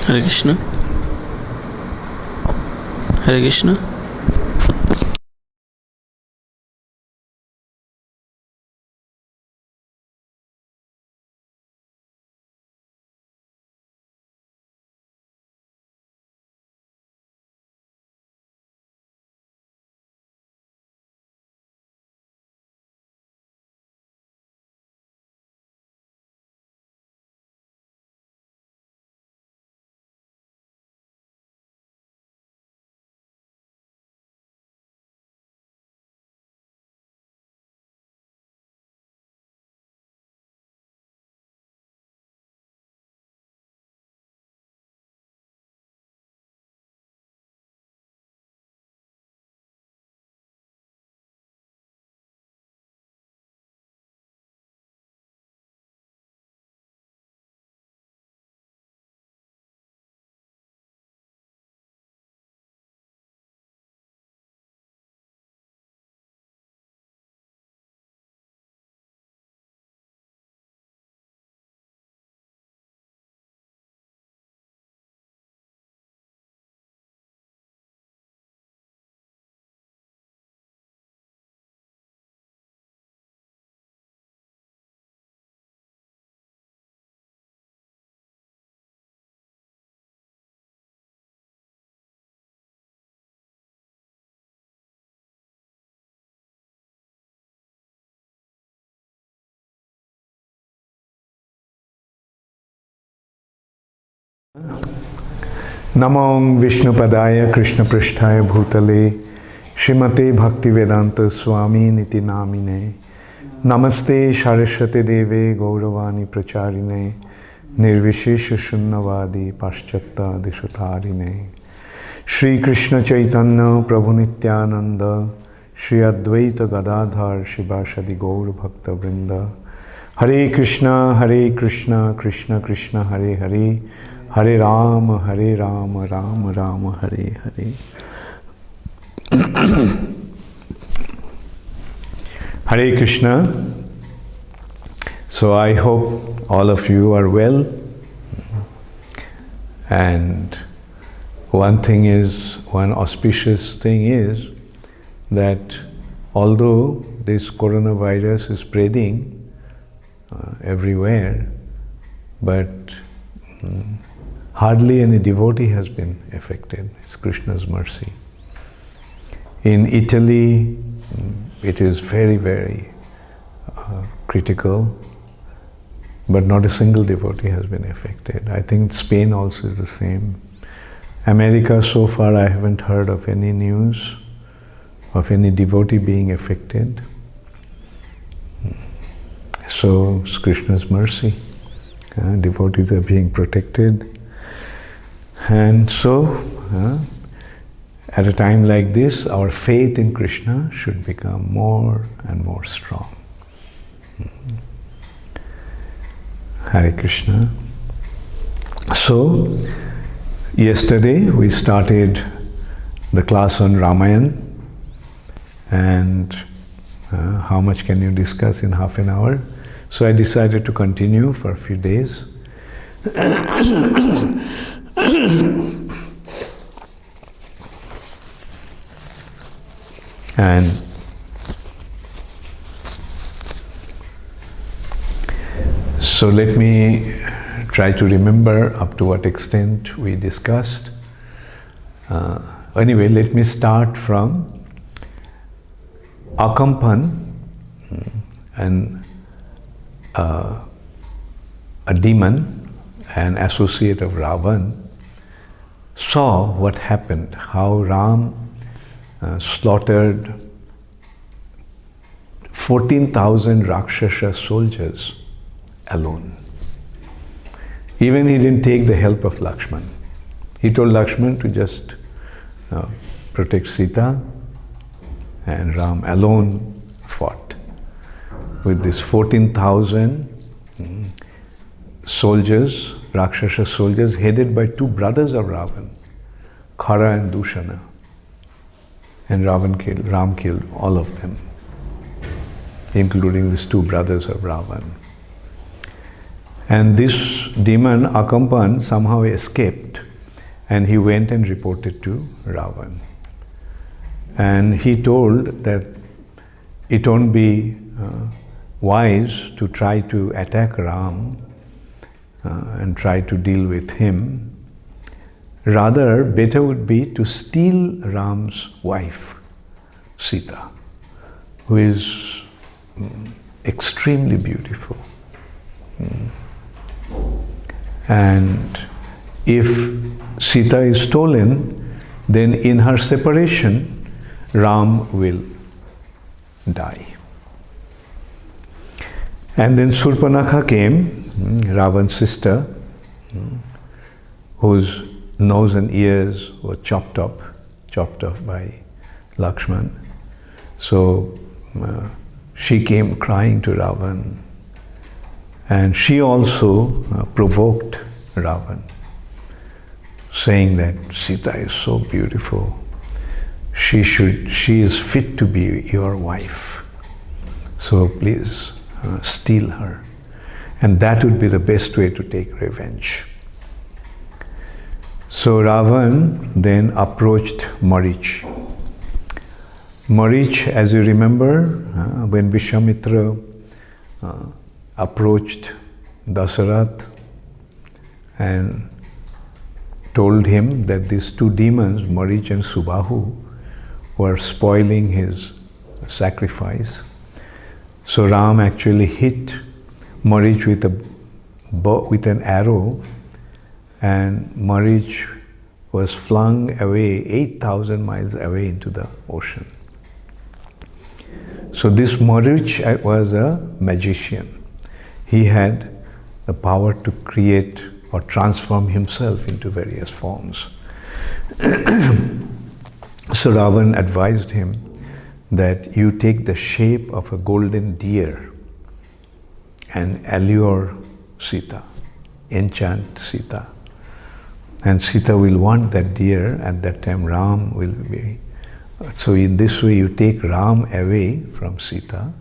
Hare Krishna. Hare Krishna. Namo Vishnu Padaya Krishna Prishtaya Bhutale Srimate Bhakti Vedanta Swami Niti Namine Namaste Saraswate Deve Gauravani Pracharine Nirvishesha Shunnavadi Paschyatta Dishutarine Shri Krishna Chaitanya Prabhu Nityananda Shri Advaita Gadadhar Shivashadi Gaur Bhakta Vrinda Hare Krishna Krishna Krishna Hare Hare Hare Rama, Rama Rama, Hare Hare. Hare Krishna. So I hope all of you are well. And one auspicious thing is that although this coronavirus is spreading everywhere, but hardly any devotee has been affected. It's Krishna's mercy. In Italy, it is very, very critical, but not a single devotee has been affected. I think Spain also is the same. America, so far I haven't heard of any news of any devotee being affected. So it's Krishna's mercy. Devotees are being protected. And so, at a time like this, our faith in Krishna should become more and more strong. Hare Krishna. So, yesterday we started the class on Ramayana, and how much can you discuss in half an hour? So I decided to continue for a few days. And so let me try to remember up to what extent we discussed. Anyway, let me start from Akampan, and a demon, an associate of Ravan, saw what happened, how Ram slaughtered 14,000 Rakshasa soldiers alone. Even he didn't take the help of Lakshman. He told Lakshman to just protect Sita, and Ram alone fought with these 14,000 soldiers, Rakshasa soldiers, headed by two brothers of Ravan, Khara and Dushana. And Ram killed all of them, including these two brothers of Ravan. And this demon, Akampan, somehow escaped And he went and reported to Ravan. And he told that it won't be wise to try to attack Ram and try to deal with him. Rather, better would be to steal Ram's wife, Sita, who is extremely beautiful. And if Sita is stolen, then in her separation, Ram will die. And then Surpanakha came, Ravan's sister, whose nose and ears were chopped off by Lakshman. So she came crying to Ravan, and she also provoked Ravan, saying that Sita is so beautiful. She is fit to be your wife. So please steal her. And that would be the best way to take revenge. So Ravan then approached Marich. Marich, as you remember, when Vishwamitra approached Dasarath and told him that these two demons, Marich and Subahu, were spoiling his sacrifice. So Ram actually hit Marich with an arrow, and Marich was flung away 8,000 miles away into the ocean. So this Marich was a magician. He had the power to create or transform himself into various forms. So Ravan advised him that you take the shape of a golden deer and allure Sita, enchant Sita. And Sita will want that deer. At that time Ram will be. So in this way you take Ram away from Sita,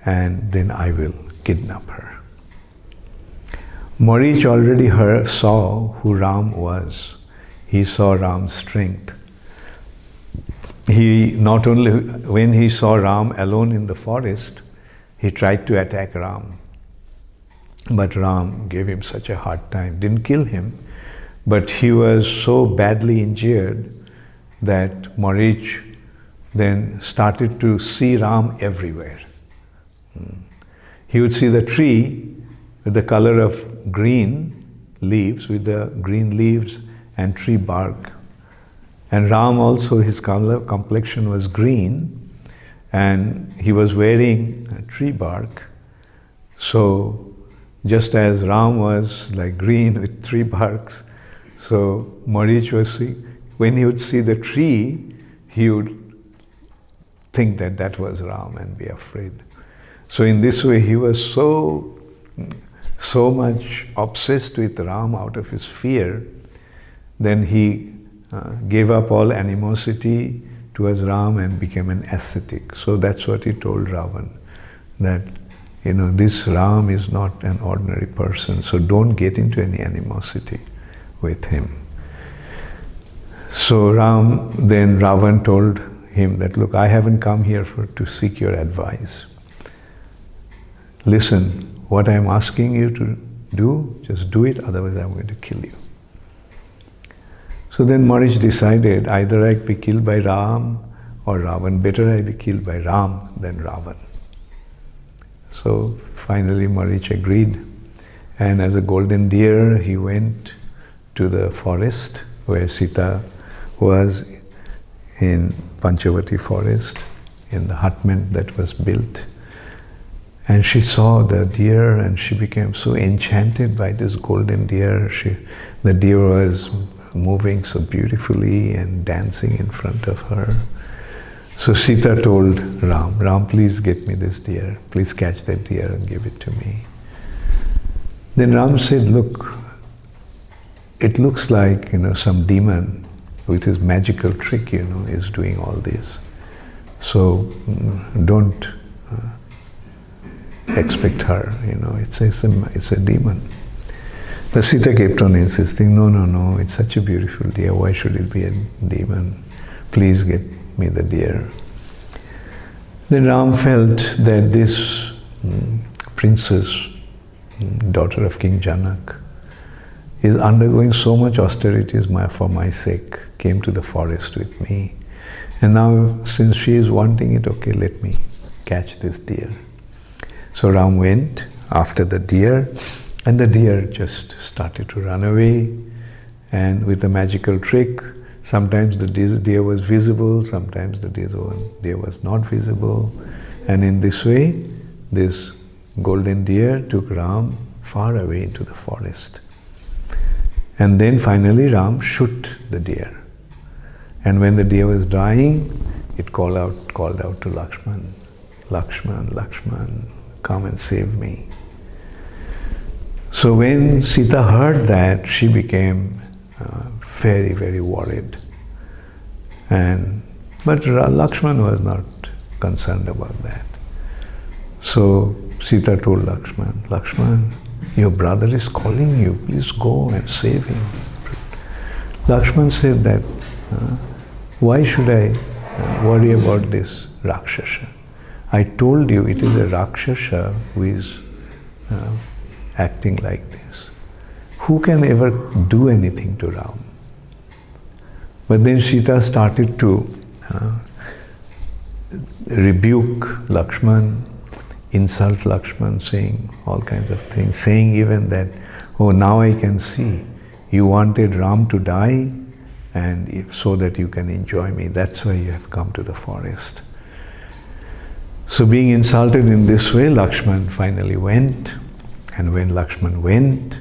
and then I will kidnap her. Marich already saw who Ram was. He saw Ram's strength. He not only, when he saw Ram alone in the forest, he tried to attack Ram. But Ram gave him such a hard time, didn't kill him, but he was so badly injured that Marich then started to see Ram everywhere. He would see the tree with the color of green leaves, with the green leaves and tree bark. And Ram also, his complexion was green, and he was wearing a tree bark. So just as Ram was like green with tree barks, so Marich was when he would see the tree, he would think that that was Ram and be afraid. So in this way, he was so much obsessed with Ram out of his fear, then he gave up all animosity towards Ram and became an ascetic. So that's what he told Ravan, that this Ram is not an ordinary person, so don't get into any animosity with him. So then Ravan told him that, look, I haven't come here to seek your advice. Listen, what I'm asking you to do, just do it, otherwise I'm going to kill you. So then Marich decided, either I be killed by Ram or Ravan. Better I be killed by Ram than Ravan. So finally Marich agreed, and as a golden deer he went to the forest where Sita was, in Panchavati forest, in the hutment that was built. And she saw the deer and she became so enchanted by this golden deer. The deer was moving so beautifully and dancing in front of her. So Sita told Ram, please get me this deer. Please catch that deer and give it to me. Then Ram said, look, it looks like, some demon with his magical trick, is doing all this. So don't expect her, it's a demon. But Sita kept on insisting, no, no, no, it's such a beautiful deer, why should it be a demon? Please get me the deer. Then Ram felt that this princess, daughter of King Janak, is undergoing so much austerities for my sake, came to the forest with me. And now, since she is wanting it, okay, let me catch this deer. So Ram went after the deer, and the deer just started to run away. And with a magical trick, sometimes the deer was visible, sometimes the deer was not visible. And in this way, this golden deer took Ram far away into the forest. And then finally Ram shot the deer. And when the deer was dying, it called out to Lakshman, Lakshman, Lakshman, come and save me. So when Sita heard that, she became very, very worried. But Lakshman was not concerned about that. So Sita told Lakshman, Lakshman, your brother is calling you, please go and save him. Lakshman said that, why should I worry about this Rakshasa? I told you it is a Rakshasa who is acting like this. Who can ever do anything to Ram? But then Sita started to rebuke Lakshman, insult Lakshman, saying all kinds of things, saying even that, oh, now I can see, you wanted Ram to die, and so that you can enjoy me. That's why you have come to the forest. So being insulted in this way, Lakshman finally went, and when Lakshman went,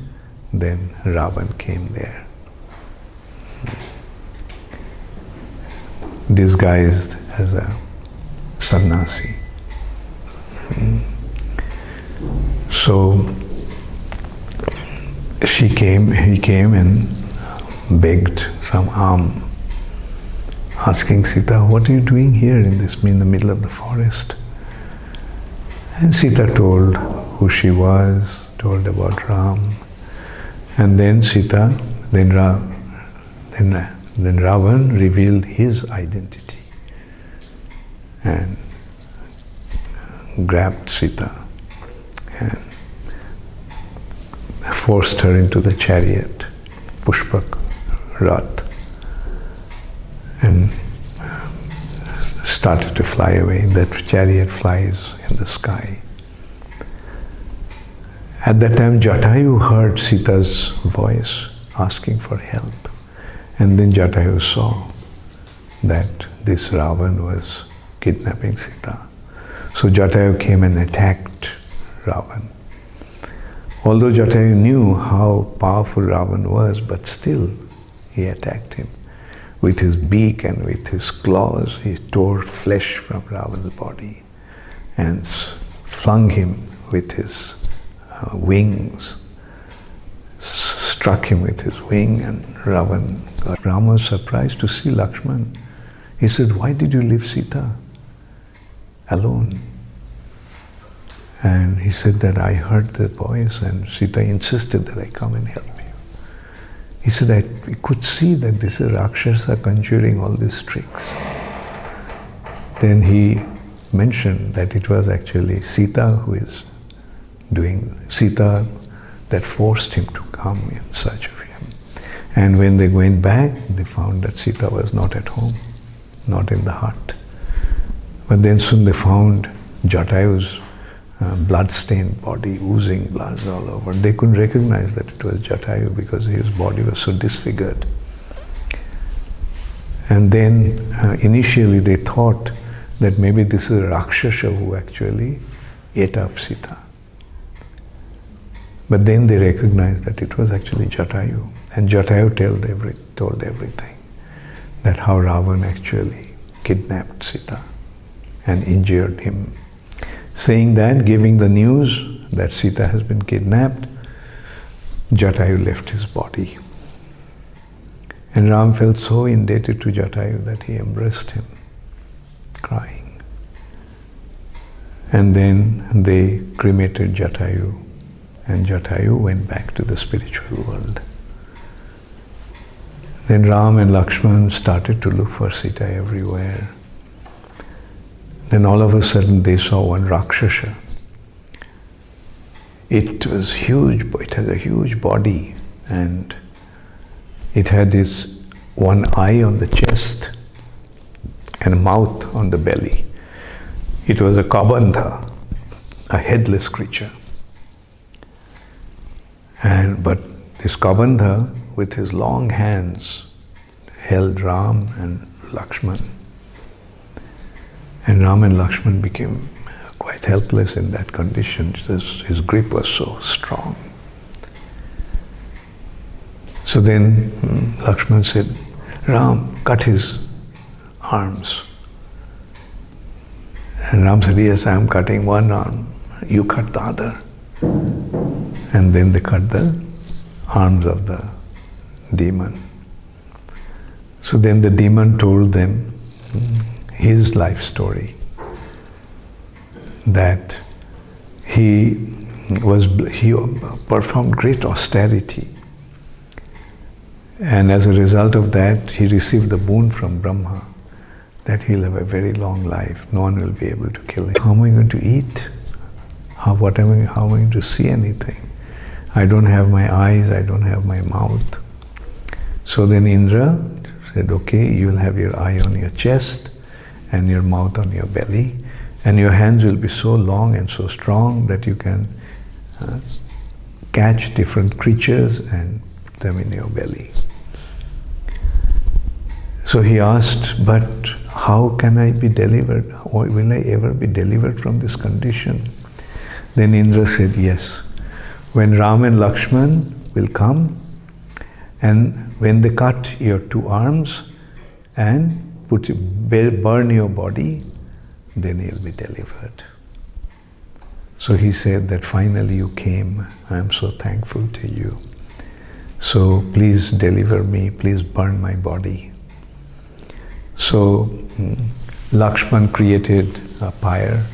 then Ravan came there, disguised as a sannyasi. So he came and begged some alms, asking Sita, what are you doing here in the middle of the forest? And Sita told who she was, told about Ram. And then then Ravan revealed his identity and grabbed Sita and forced her into the chariot, Pushpak Rath, and started to fly away. That chariot flies in the sky. At that time, Jatayu heard Sita's voice asking for help. And then Jatayu saw that this Ravan was kidnapping Sita. So Jatayu came and attacked Ravan. Although Jatayu knew how powerful Ravan was, but still he attacked him. With his beak and with his claws, he tore flesh from Ravan's body and flung him with his wings, struck him with his wing, and Ravan was surprised to see Lakshman. He said, why did you leave Sita alone? And he said that I heard the voice and Sita insisted that I come and help you. He said, I could see that this is Rakshasa conjuring all these tricks. Then he mentioned that it was actually Sita that forced him to come in search of him. And when they went back, they found that Sita was not at home, not in the hut. But then soon they found Jatayu's blood-stained body, oozing blood all over. They couldn't recognize that it was Jatayu because his body was so disfigured. And then initially they thought that maybe this is a Rakshasa who actually ate up Sita. But then they recognized that it was actually Jatayu. And Jatayu told everything, that how Ravan actually kidnapped Sita and injured him. Saying that, giving the news that Sita has been kidnapped, Jatayu left his body. And Ram felt so indebted to Jatayu that he embraced him, crying. And then they cremated Jatayu and Jatayu went back to the spiritual world. Then Ram and Lakshman started to look for Sita everywhere. Then all of a sudden they saw one Rakshasa. It was huge, it had a huge body, and it had this one eye on the chest and a mouth on the belly. It was a Kabandha, a headless creature. But this Kabandha, with his long hands, held Ram and Lakshman. And Ram and Lakshman became quite helpless in that condition. His grip was so strong. So then Lakshman said, Ram, cut his arms. And Ram said, yes, I am cutting one arm. You cut the other. And then they cut the arms of the demon. So then the demon told them his life story, that he performed great austerity, and as a result of that he received the boon from Brahma that he'll have a very long life. No one will be able to kill him. How am I going to eat? How am I going to see anything? I don't have my eyes, I don't have my mouth. So then Indra said, okay, you will have your eye on your chest and your mouth on your belly, and your hands will be so long and so strong that you can catch different creatures and put them in your belly. So he asked, but how can I be delivered? Or will I ever be delivered from this condition? Then Indra said, yes. When Ram and Lakshman will come, and when they cut your two arms and burn your body, then you'll be delivered. So he said that finally you came. I am so thankful to you. So please deliver me, please burn my body. So Lakshman created a pyre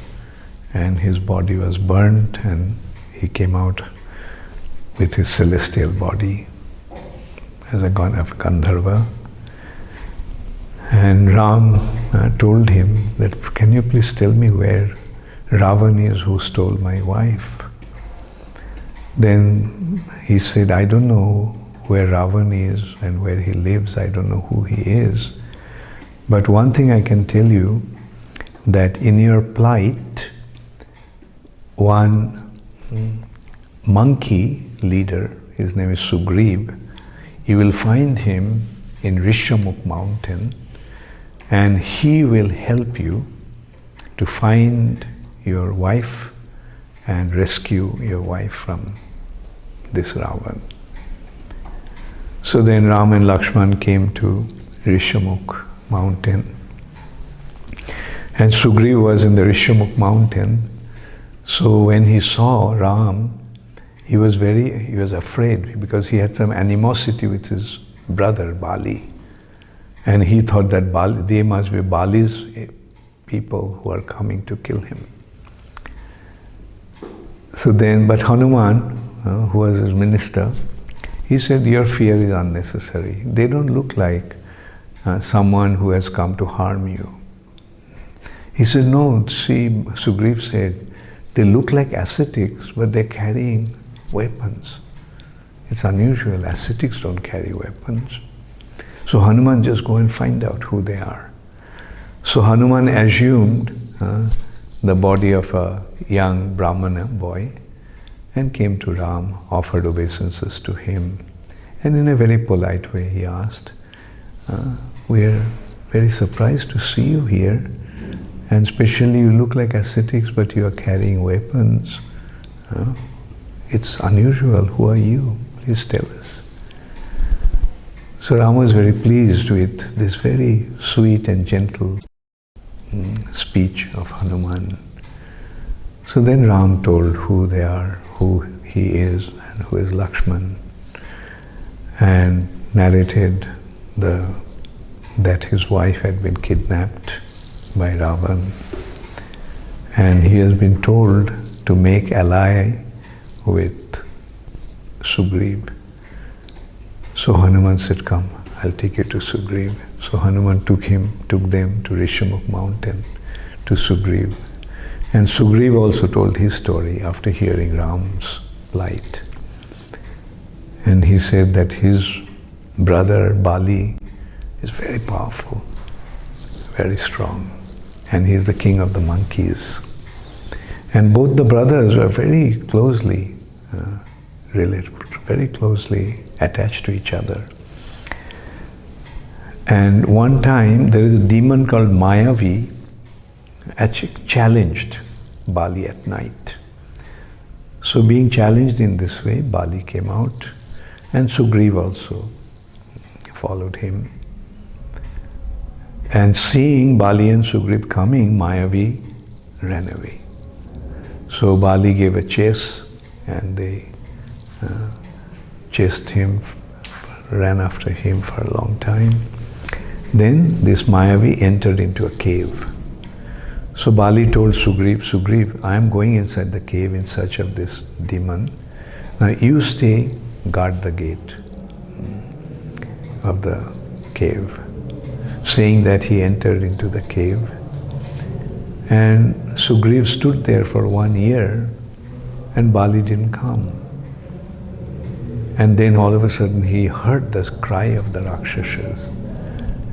and his body was burnt, and he came out with his celestial body as a Gandharva. And Ram told him that, can you please tell me where Ravan is who stole my wife? Then he said, I don't know where Ravan is and where he lives, I don't know who he is. But one thing I can tell you, that in your plight, one monkey leader, his name is Sugriv, you will find him in Rishamukh mountain, and he will help you to find your wife and rescue your wife from this Ravan. So then Ram and Lakshman came to Rishamukh mountain, and Sugriv was in the Rishamukh mountain. So when he saw Ram, he was afraid, because he had some animosity with his brother Bali. And he thought that they must be Bali's people who are coming to kill him. So then, but Hanuman, who was his minister, he said, your fear is unnecessary. They don't look like someone who has come to harm you. He said, no, see, Sugriv said, they look like ascetics, but they're carrying weapons. It's unusual. Ascetics don't carry weapons. So Hanuman, just go and find out who they are. So Hanuman assumed the body of a young Brahmana boy and came to Ram, offered obeisances to him, and in a very polite way he asked, we are very surprised to see you here, and especially you look like ascetics but you are carrying weapons. It's unusual. Who are you? Please tell us. So Ram was very pleased with this very sweet and gentle speech of Hanuman. So then Ram told who they are, who he is, and who is Lakshman, and narrated that his wife had been kidnapped by Ravan, and he has been told to make ally with Sugriv. So Hanuman said, come, I'll take you to Sugriv. So Hanuman took them to Rishamukh mountain, to Sugriv. And Sugriv also told his story after hearing Ram's plight. And he said that his brother Bali is very powerful, very strong, and he is the king of the monkeys. And both the brothers are very closely related, very closely attached to each other. And one time there is a demon called Mayavi challenged Bali at night. So being challenged in this way, Bali came out, and Sugriv also followed him. And seeing Bali and Sugriv coming, Mayavi ran away. So Bali gave a chase, and they chased him, ran after him for a long time. Then this Mayavi entered into a cave. So Bali told Sugriv, Sugriv, I am going inside the cave in search of this demon. Now you stay, guard the gate of the cave. Saying that, he entered into the cave. And Sugriv stood there for 1 year, and Bali didn't come. And then all of a sudden he heard the cry of the Rakshasas.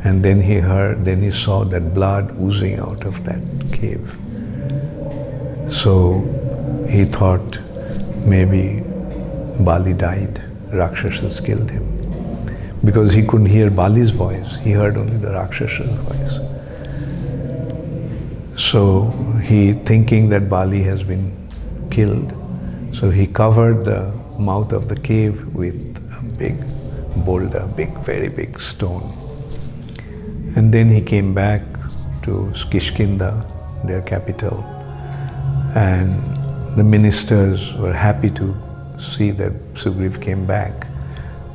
And then he saw that blood oozing out of that cave. So he thought maybe Bali died, Rakshasas killed him. Because he couldn't hear Bali's voice, he heard only the Rakshas's voice. So he, thinking that Bali has been killed, so he covered the mouth of the cave with a big boulder, very big stone. And then he came back to Kishkinda, their capital, and the ministers were happy to see that Sugriv came back,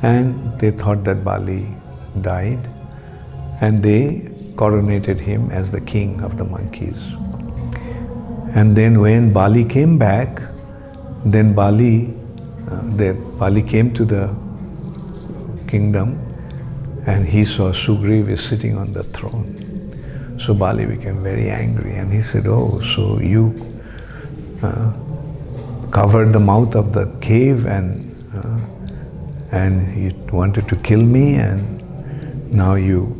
and they thought that Bali died, and they coronated him as the king of the monkeys. And then when Bali came back, then Bali came to the kingdom, and he saw Sugriv is sitting on the throne. So Bali became very angry, and he said, oh, so you covered the mouth of the cave and you wanted to kill me, and now you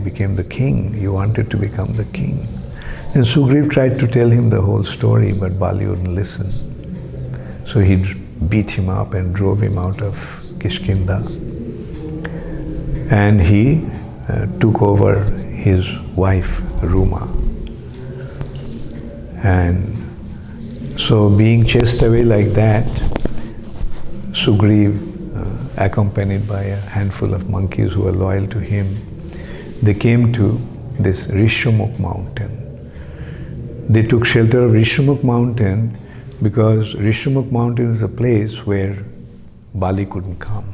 became the king. You wanted to become the king. And Sugriv tried to tell him the whole story, but Bali wouldn't listen. So he beat him up and drove him out of Kishkinda. And he took over his wife, Ruma. And so being chased away like that, Sugriv, accompanied by a handful of monkeys who were loyal to him, they came to this Rishamukh mountain. They took shelter of Rishamukh mountain because Rishamukh mountain is a place where Bali couldn't come.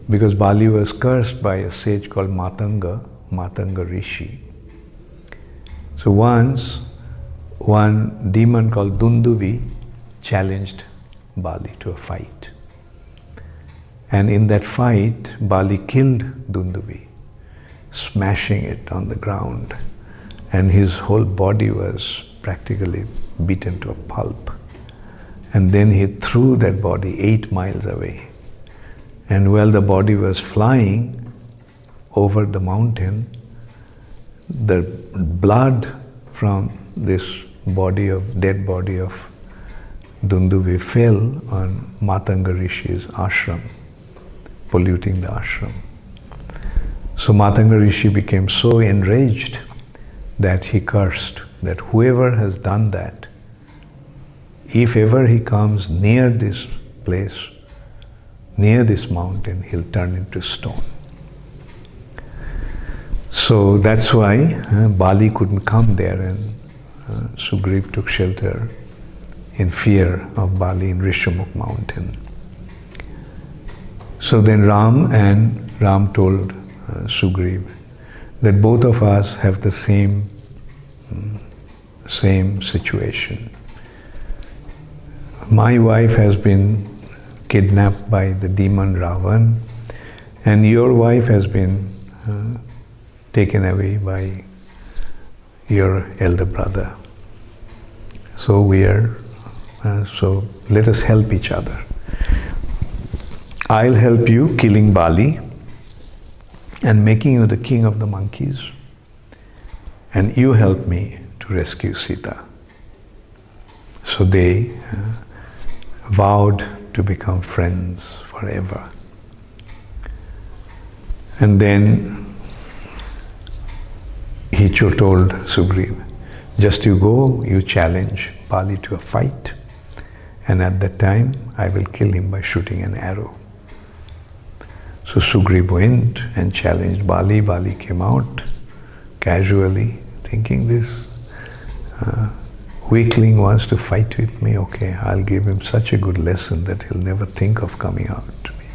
Because Bali was cursed by a sage called Matanga Rishi. So once, one demon called Dunduvi challenged Bali to a fight. And in that fight, Bali killed Dunduvi, smashing it on the ground. And his whole body was practically beaten to a pulp. And then he threw that body 8 miles away. And while the body was flying over the mountain, the blood from this dead body of Dunduvi fell on Matanga Rishi's ashram, polluting the ashram. So Matanga Rishi became so enraged that he cursed that whoever has done that, if ever he comes near this place, near this mountain, he'll turn into stone. So that's why Bali couldn't come there, and Sugriv took shelter in fear of Bali in Rishamukh mountain. So then Ram told Sugriv that both of us have the same situation. My wife has been kidnapped by the demon Ravan, and your wife has been taken away by your elder brother. So so let us help each other. I'll help you killing Bali and making you the king of the monkeys, and you help me to rescue Sita. So they vowed to become friends forever. And then he told Sugriv, just you go, you challenge Bali to a fight, and at that time I will kill him by shooting an arrow. So Sugriv went and challenged Bali. Bali came out casually, thinking this weakling wants to fight with me. Okay, I'll give him such a good lesson that he'll never think of coming out to me.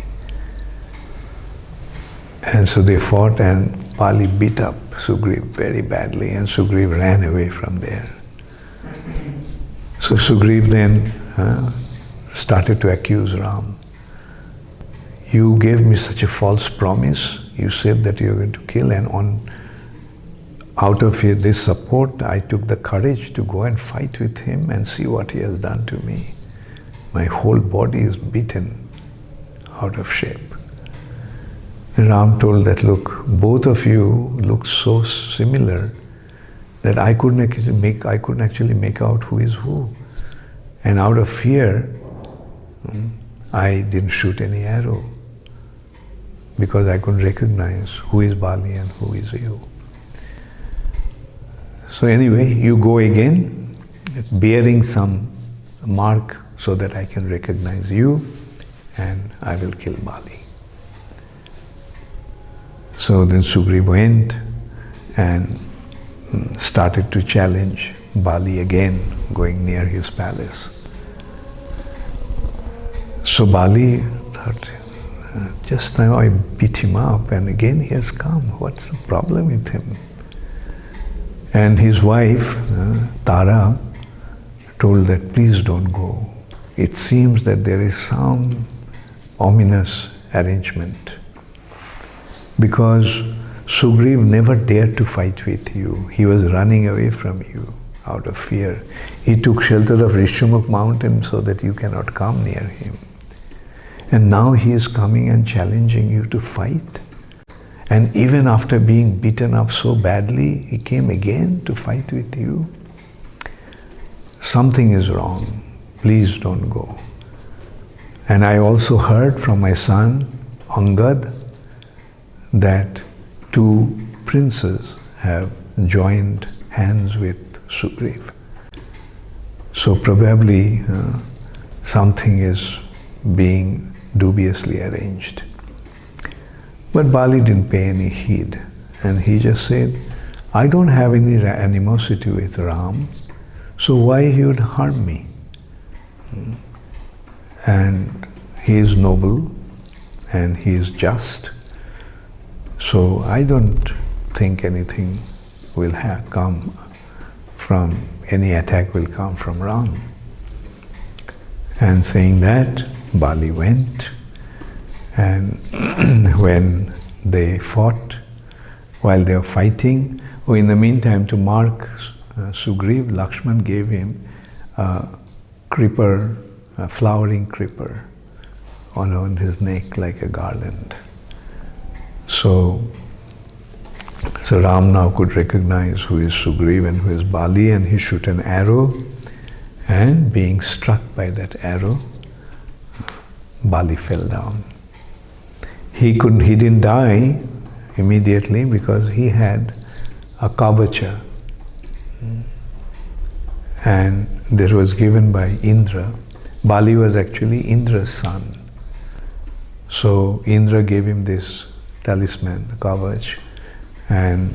And so they fought, and Bali beat up Sugriv very badly, and Sugriv ran away from there. So Sugriv then started to accuse Ram. You gave me such a false promise. You said that you were going to kill, and out of this support, I took the courage to go and fight with him and see what he has done to me. My whole body is beaten out of shape. And Ram told that, look, both of you look so similar that I couldn't actually make out who is who. And out of fear, I didn't shoot any arrow, because I couldn't recognize who is Bali and who is you. So anyway, you go again, bearing some mark so that I can recognize you, and I will kill Bali. So then Sugriv went and started to challenge Bali again, going near his palace. So Bali thought, just now I beat him up and again he has come. What's the problem with him? And his wife, Tara, told that, please don't go. It seems that there is some ominous arrangement, because Sugriv never dared to fight with you. He was running away from you out of fear. He took shelter of Rishimukh mountain so that you cannot come near him. And now he is coming and challenging you to fight. And even after being beaten up so badly, he came again to fight with you. Something is wrong. Please don't go. And I also heard from my son, Angad, that 2 princes have joined hands with Sugriv. So probably something is being dubiously arranged. But Bali didn't pay any heed, and he just said, I don't have any animosity with Ram, so why he would harm me? And he is noble and he is just, so I don't think anything will come from, any attack will come from Ram. And saying that, Bali went, and when they fought, while they were fighting, in the meantime, to mark Sugriv, Lakshman gave him a creeper, a flowering creeper on his neck like a garland. So Ram now could recognize who is Sugriv and who is Bali, and he shoot an arrow, and being struck by that arrow, Bali fell down. He didn't die immediately because he had a kavacha, and this was given by Indra. Bali was actually Indra's son. So Indra gave him this talisman, the kavach, and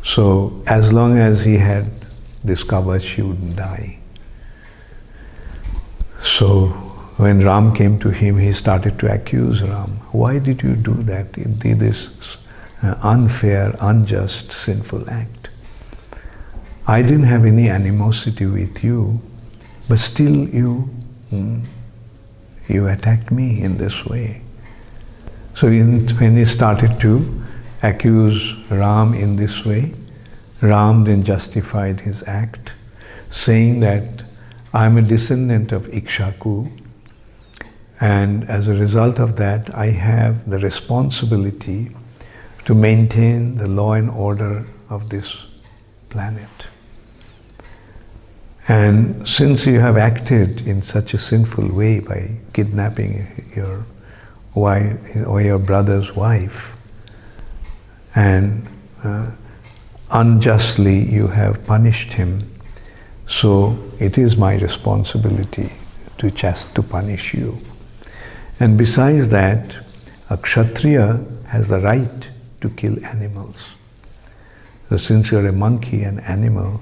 so as long as he had this kavach, he wouldn't die. So when Ram came to him, he started to accuse Ram. Why did you do that? You did this unfair, unjust, sinful act. I didn't have any animosity with you, but still you You attacked me in this way. So when he started to accuse Ram in this way, Ram then justified his act, saying that I'm a descendant of Ikshvaku, and as a result of that, I have the responsibility to maintain the law and order of this planet. And since you have acted in such a sinful way by kidnapping your wife or your brother's wife, and unjustly you have punished him, so it is my responsibility to punish you. And besides that, a Kshatriya has the right to kill animals. So since you're a monkey, an animal,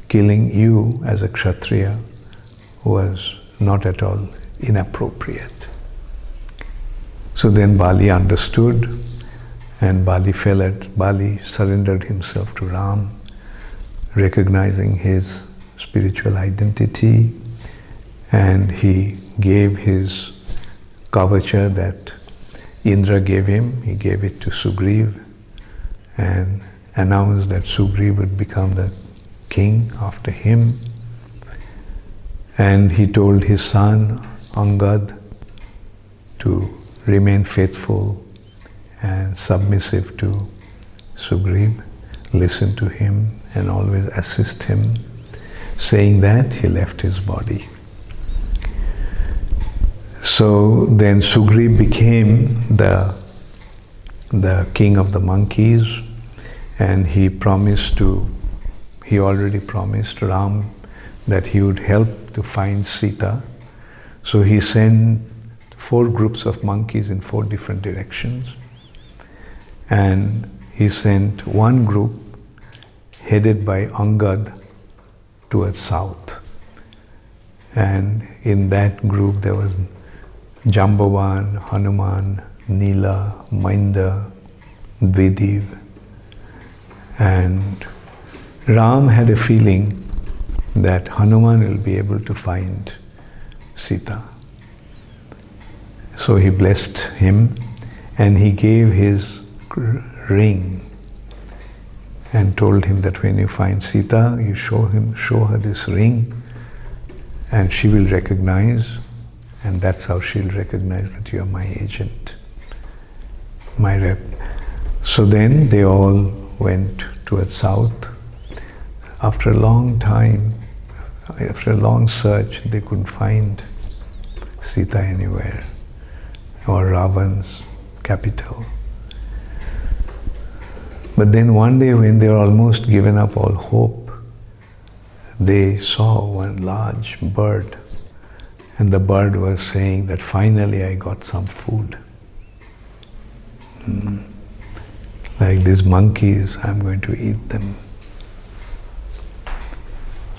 killing you as a Kshatriya was not at all inappropriate. So then Bali understood, and Bali surrendered himself to Ram, recognizing his spiritual identity, and he gave his kavacha that Indra gave him. He gave it to Sugriv and announced that Sugriv would become the king after him. And he told his son Angad to remain faithful and submissive to Sugriv, listen to him and always assist him. Saying that, he left his body. So then Sugriv became the king of the monkeys, and he already promised Ram that he would help to find Sita. So he sent 4 groups of monkeys in 4 different directions. And he sent one group headed by Angad towards south. And in that group there was Jambavan, Hanuman, Nila, Mainda, Dvidiv. And Ram had a feeling that Hanuman will be able to find Sita. So he blessed him and he gave his ring and told him that when you find Sita, you show her this ring and she will recognize, and that's how she'll recognize that you are my agent, my rep. So then they all went towards south. After a long time, after a long search, they couldn't find Sita anywhere, or Ravan's capital. But then one day when they were almost given up all hope, they saw one large bird, and the bird was saying that finally I got some food. Like these monkeys, I'm going to eat them.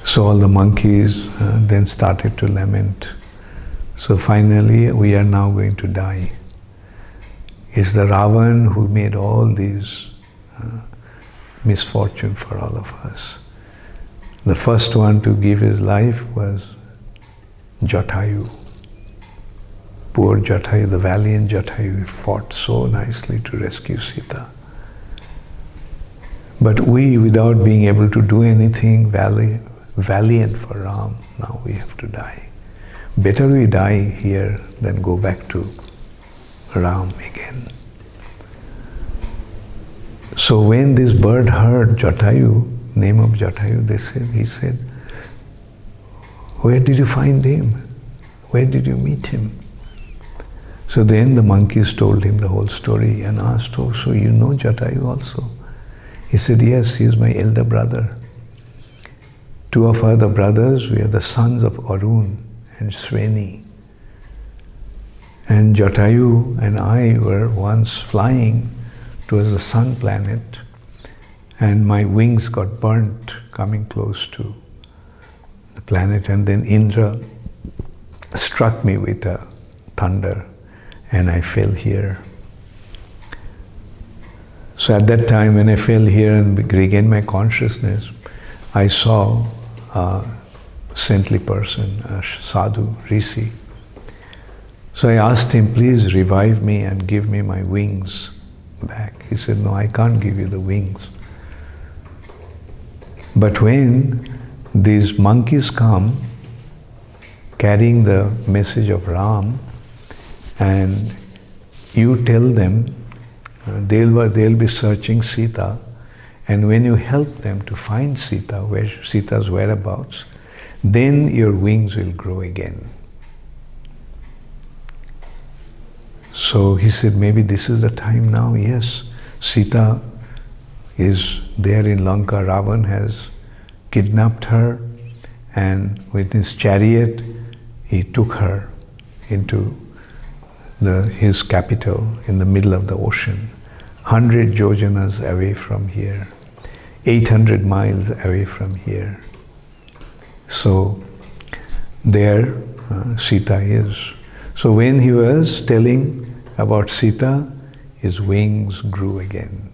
So all the monkeys then started to lament. So finally, we are now going to die. It's the Ravan who made all these misfortune for all of us. The first one to give his life was Jatayu. Poor Jatayu, the valiant Jatayu, fought so nicely to rescue Sita. But we, without being able to do anything valiant for Ram, now we have to die. Better we die here than go back to Ram again. So when this bird heard Jatayu, name of Jatayu, he said, where did you find him? Where did you meet him? So then the monkeys told him the whole story and asked, oh, so you know Jatayu also? He said, yes, he is my elder brother. 2 of our other brothers, we are the sons of Arun and Swani. And Jatayu and I were once flying towards the sun planet, and my wings got burnt coming close to the planet, and then Indra struck me with a thunder and I fell here. So at that time when I fell here and regained my consciousness, I saw a saintly person, a sadhu, rishi, So I asked him, please revive me and give me my wings back. He said, no, I can't give you the wings. But when these monkeys come carrying the message of Ram, and you tell them they'll be searching Sita, and when you help them to find Sita, Sita's whereabouts, then your wings will grow again. So he said, maybe this is the time now. Yes, Sita is there in Lanka. Ravan has kidnapped her, and with his chariot he took her into his capital in the middle of the ocean, 100 yojanas away from here, 800 miles away from here. So there Sita is. So when he was telling about Sita, his wings grew again.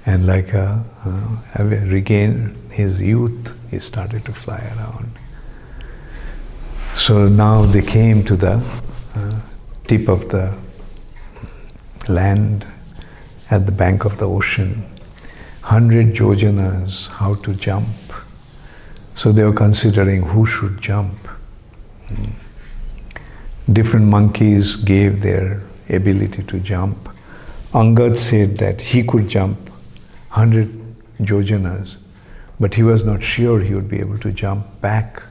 And like having regained his youth, he started to fly around. So now they came to the tip of the land at the bank of the ocean. 100 yojanas, how to jump. So they were considering who should jump. Different monkeys gave their ability to jump. Angad said that he could jump 100 yojanas, but he was not sure he would be able to jump back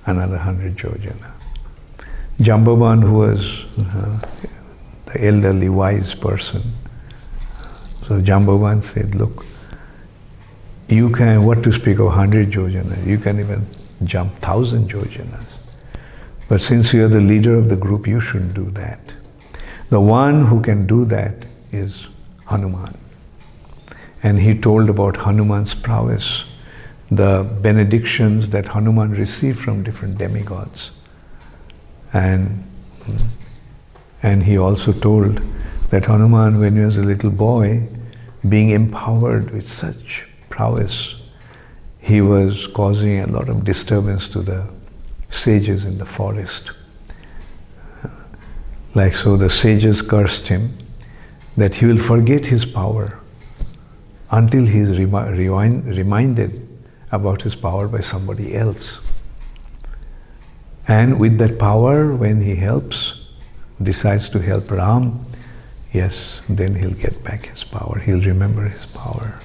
another 100 yojana. Jambavan, who was the elderly wise person, so Jambavan said, look, you can, what to speak of 100 yojanas, you can even jump 1,000 yojanas. But since you are the leader of the group, you should do that. The one who can do that is Hanuman. And he told about Hanuman's prowess, the benedictions that Hanuman received from different demigods. And he also told that Hanuman, when he was a little boy, being empowered with such prowess, he was causing a lot of disturbance to the sages in the forest. Like so, the sages cursed him that he will forget his power until he is reminded about his power by somebody else. And with that power, when he decides to help Ram, yes, then he'll get back his power. He'll remember his power.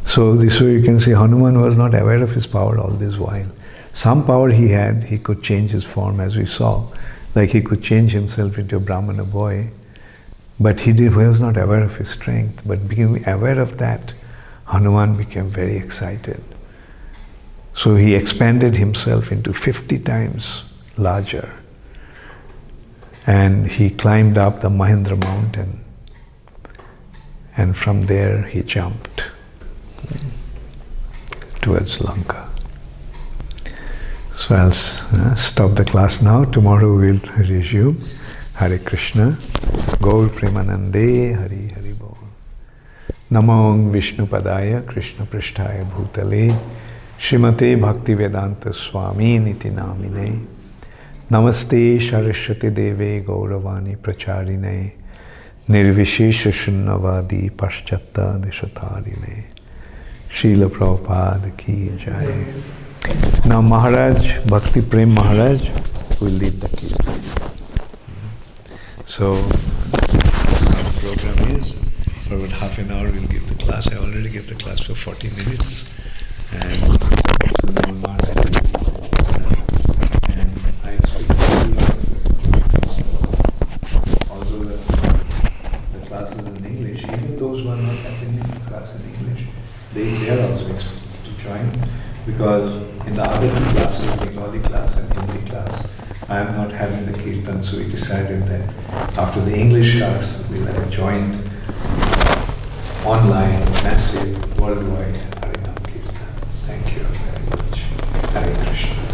So this way you can say Hanuman was not aware of his power all this while. Some power he had, he could change his form, as we saw. Like he could change himself into a Brahmana boy. But he was not aware of his strength. But being aware of that, Hanuman became very excited. So he expanded himself into 50 times larger. And he climbed up the Mahendra mountain. And from there he jumped towards Lanka. So I'll stop the class now. Tomorrow we'll resume. Hare Krishna. Gaur Premanande Hari Hari Bol. Namo Vishnu Padaya Krishna Prishtaya Bhutale Srimate Bhakti Vedanta Swami Niti Namine Namaste Saraswati Deve Gauravani Pracharine Nirvishesha Shunnavadi Paschatta Deshatarine Srila Prabhupada Ki Jai. Now Maharaj, Bhakti Prem Maharaj will lead the kirtan. So our program is for about half an hour we'll give the class. I already gave the class for 40 minutes. And so now Maharaj and I speak although the class is in English, even those who are not attending the class in English, they are also expected to join. Because in the other two classes, Bengali class and Hindi class, I am not having the kirtan, so we decided that after the English class, we'll have a joint online, massive, worldwide Harinam Kirtan. Thank you very much. Hare Krishna.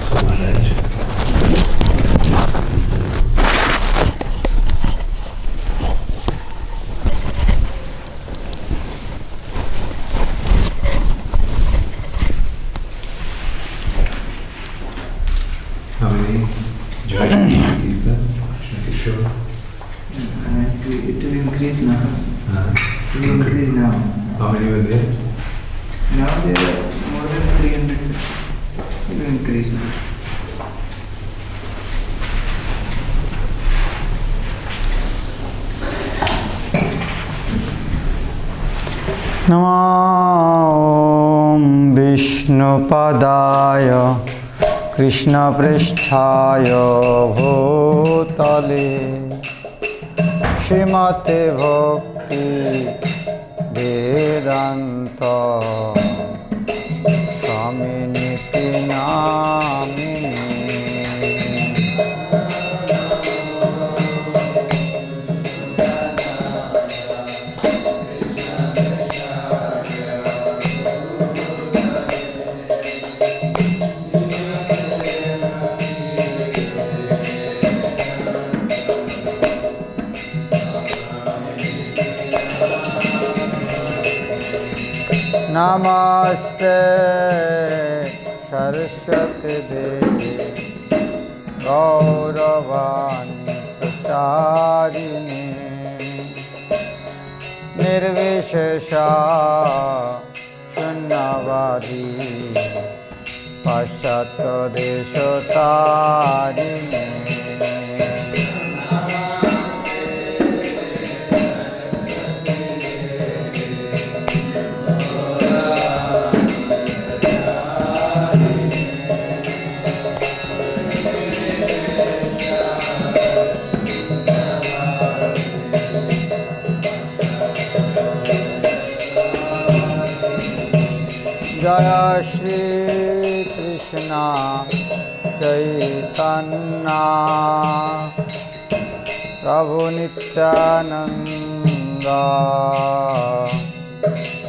So Maharaj. How many? devotees now. How many were there? Now there are more than 300. It will increase now. Namo Vishnupadaya Krishna Pristhaya Bhutale Srimate Bhakti Vedanta Swami Niti Namini Namaste Saraswati Devi Gauravani Pracharini Nirvishesha Shunyavadi Paschatya Deshotarini Jaya Shri Krishna Chaitanya Prabhu Nityananda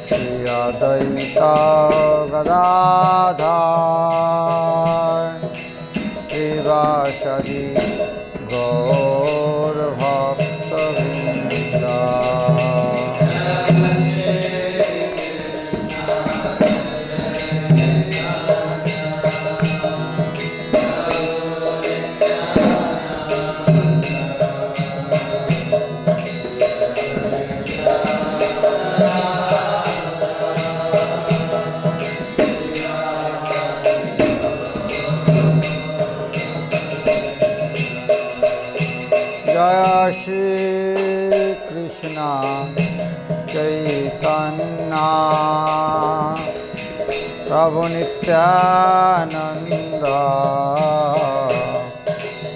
Shri Advaita Gadadhar Srivasadi Gaur Bhakta Vrinda Jaya Shri Krishna Chaitanya Prabhu Nityananda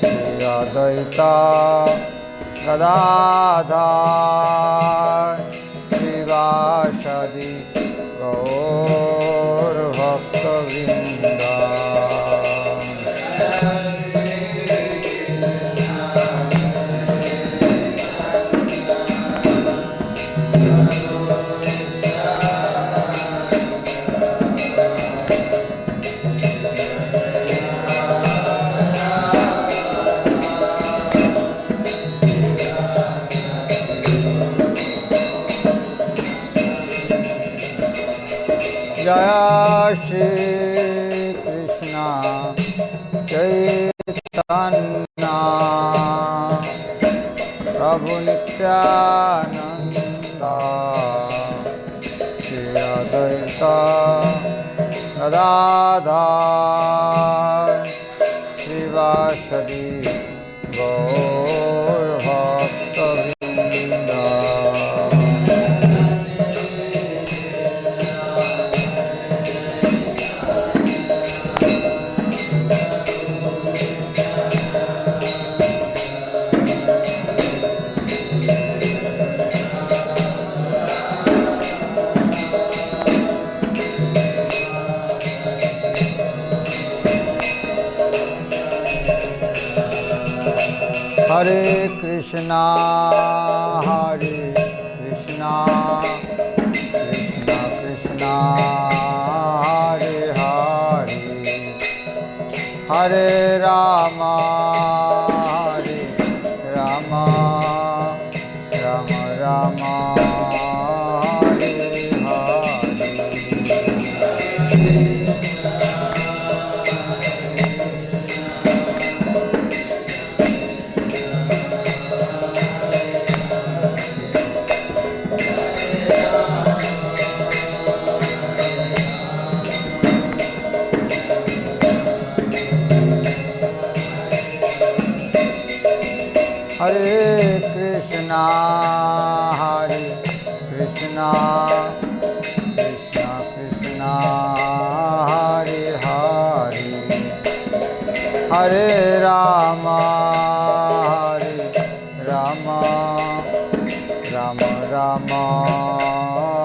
Shri Advaita Gadadhar Srivasadi Gaur Bhakta Vrinda Jaya Shri Krishna Chaitanya Prabhu Nityananda Shri Advaita Gadadhar Srivasadi Gaur Bhakta Vrinda Hare Krishna, Hare Krishna, Krishna Krishna, Hare Hare, Hare Rama, Hare Rama, Rama Rama, Hare Hare. Krishna Krishna Krishna Hare Hare Hare Rama Hare Rama Rama Rama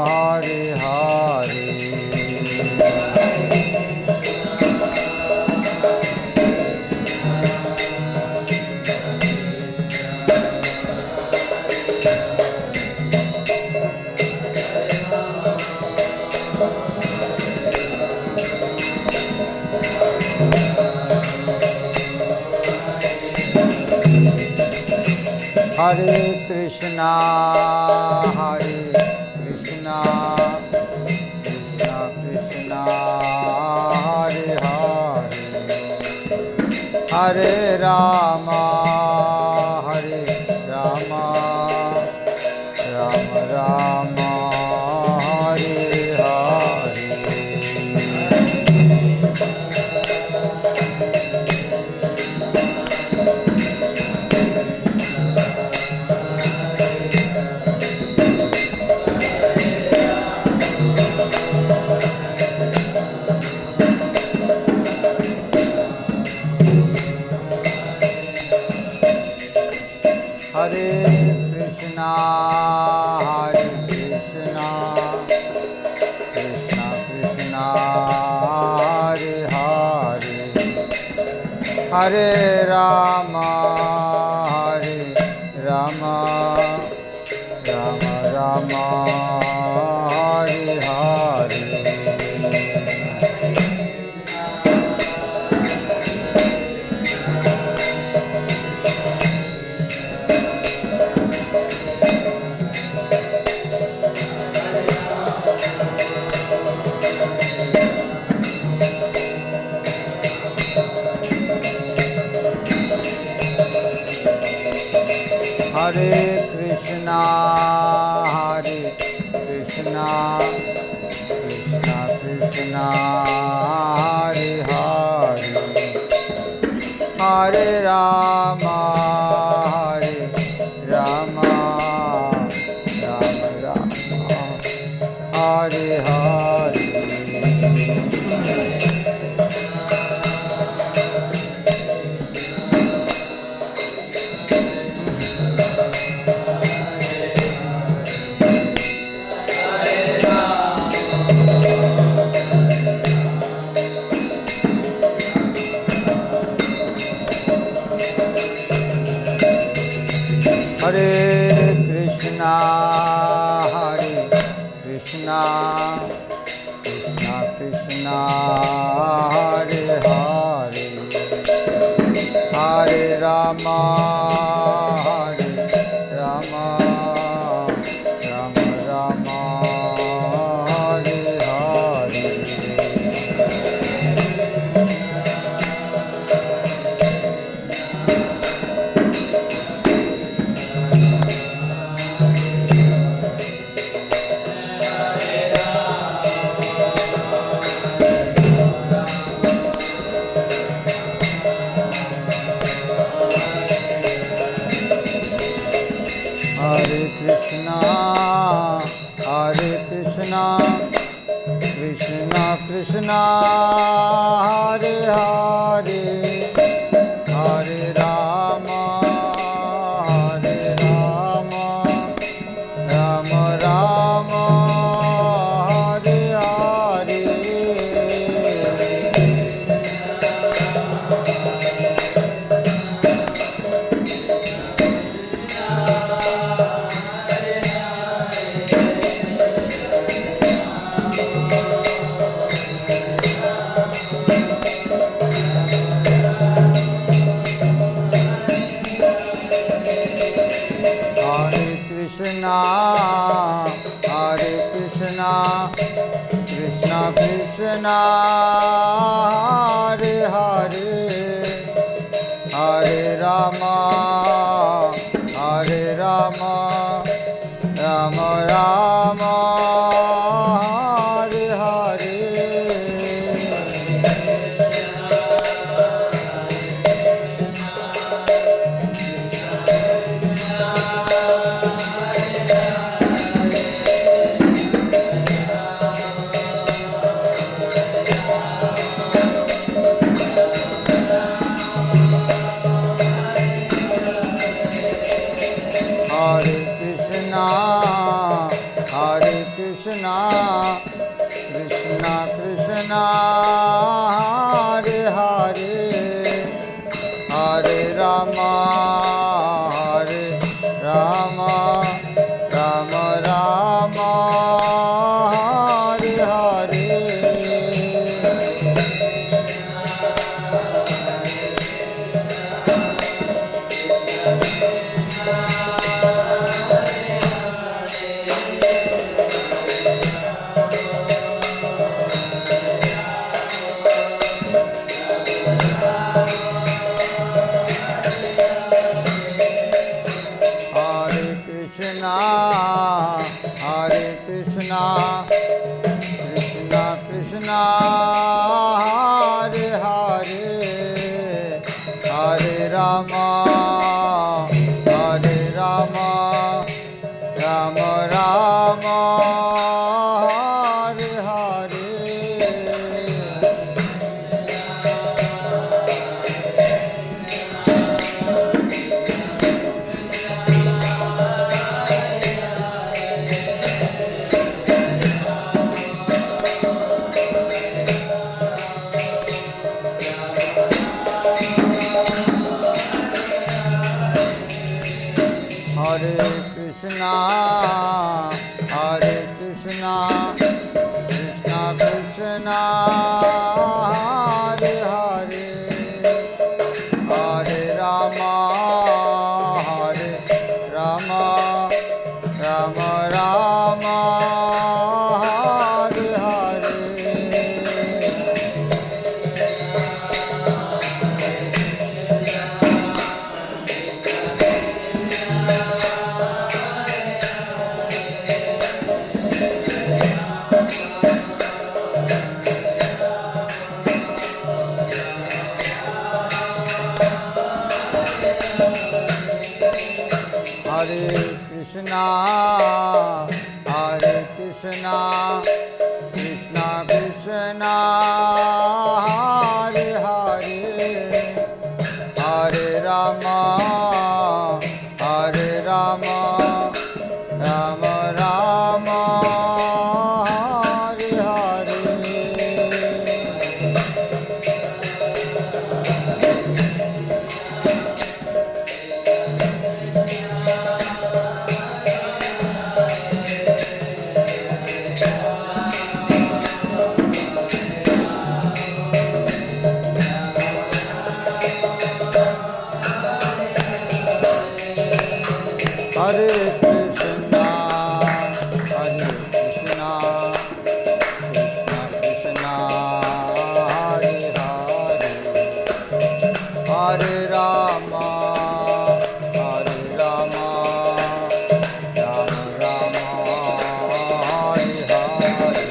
Hare Hare Hare Krishna Krishna Krishna Hare Hare Hare Rama Rama Rama Hare Hare Hare Krishna Krishna Krishna Hare Hare Hare Rama Rama Rama Hare Hare Hare Krishna Krishna Krishna Hare Hare Hare Rama Rama Hare Hare Hare Krishna Krishna Krishna Hare Hare Hare Rama Rama Rama Hare Hare Krishna Krishna Hare Hare Hare Rama Rama Rama Hare Hare Krishna Krishna Hare Hare Hare Rama Rama Rama Hare Hare Krishna, Krishna Krishna, Hare Hare, Hare Rama, Hare Rama, Rama Rama, Hare Hare. Hare Krishna, Krishna Krishna, Hare Hare, Hare Rama, Hare Rama, Rama Rama, Hare Hare. Hare Krishna, Hare Krishna, Krishna Krishna, Hare Hare, Hare Rama, Hare Rama, Rama Rama, Hare Hare. Hare Krishna, Hare Krishna, Krishna Krishna, Hare Hare, Hare Rama, Hare Rama, Rama Rama, Hare Hare. Hare Krishna, Hare Krishna, Krishna Krishna, Hare Hare, Hare Rama, Hare Rama, Rama Rama, Hare Hare. Hare Krishna, Hare Krishna, Krishna Krishna, Hare Hare, Hare Rama, Hare Rama, Rama Rama, Hare Hare.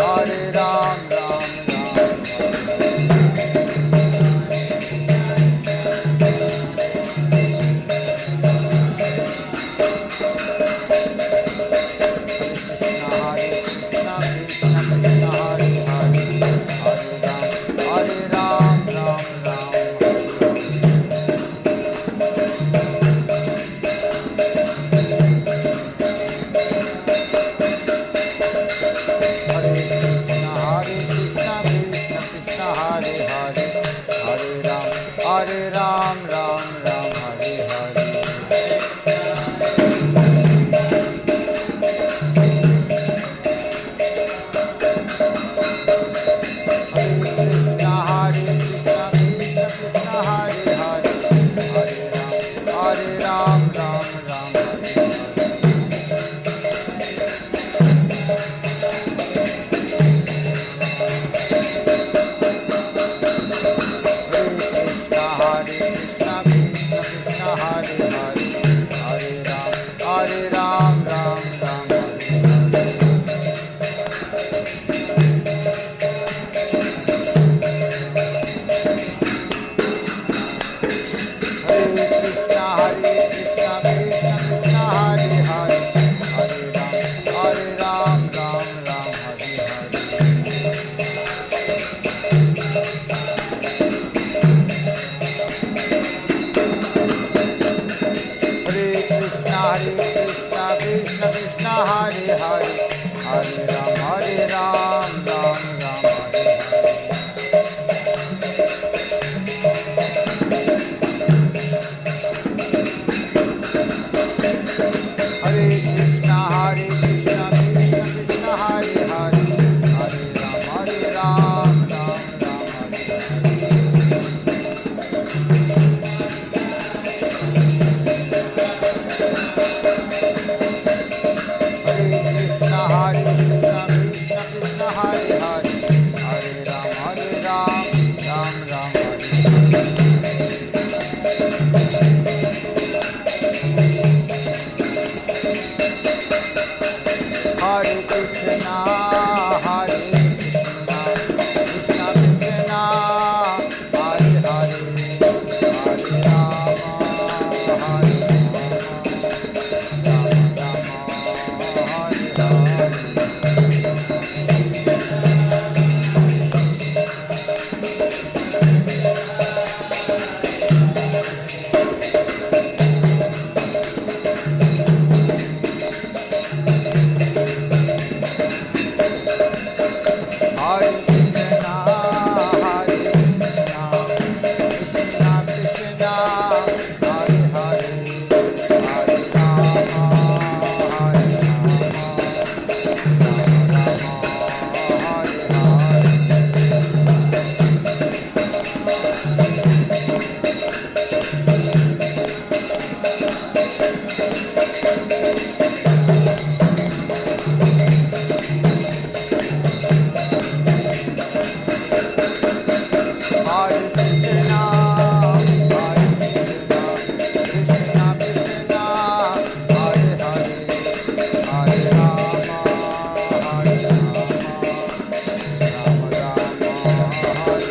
Hare Ram, Ram Ram, Hare Ram, Ram Ram, Hare Hare. Hare Ram, Ram Ram, Hare Hare. Hare Ram, Ram Ram, Hare Hare. Hare Krishna, Krishna Krishna, Hare Hare. Hare Ram, Ram Ram, Hare Hare. Hare Krishna, Krishna Krishna, Hare Hare. Hare Ram, Ram Ram, Hare Hare. Hare Krishna, Krishna Krishna, Hare Hare. Hare Ram, Ram Ram, Hare Hare. Hare Krishna, Krishna Krishna, Hare Hare. Hare Ram, Ram Ram, Hare Hare Krishna, Hare Krishna, Krishna Krishna, Hare Hare. Hare Rama, Hare Rama, Rama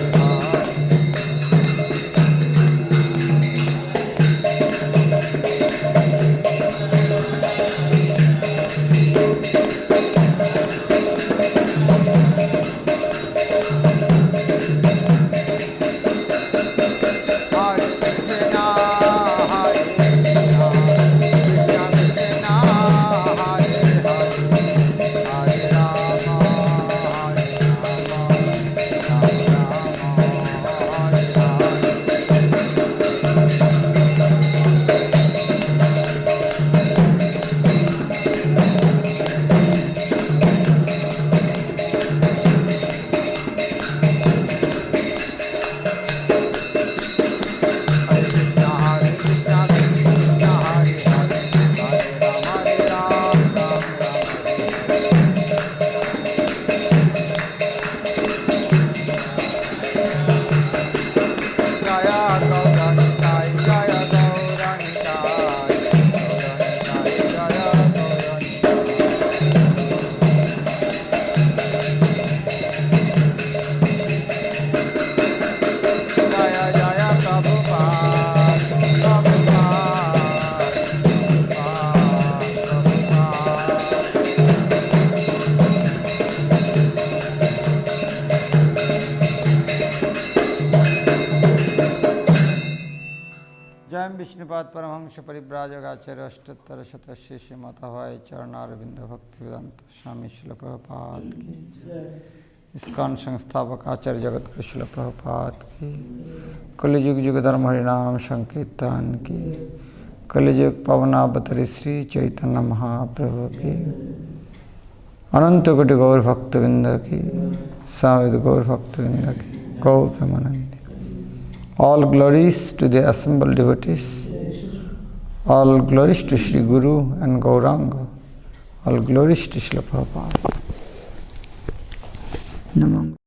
Rama, Vishnupad Paramahamsa Paribrajagacharya Ashtattara Shatasya Shrimatavai Charnaravinda Bhaktivedanta Swami Srila Prabhupada ki ISKCON Sansthapak Acharya Jagat Guru Srila Prabhupada ki Kali Yug Jugadharma Harinam Sankirtan ki Kali Yug Pavanavatari Sri Chaitanya Mahaprabhu ki Ananta Koti Gaur Bhaktivinda ki Samved Gaur Bhaktivinda ki Gaur Premanandi. All glories to the assembled devotees, all glories to Sri Guru and Gauranga, all glories to Srila Prabhupada. Namah.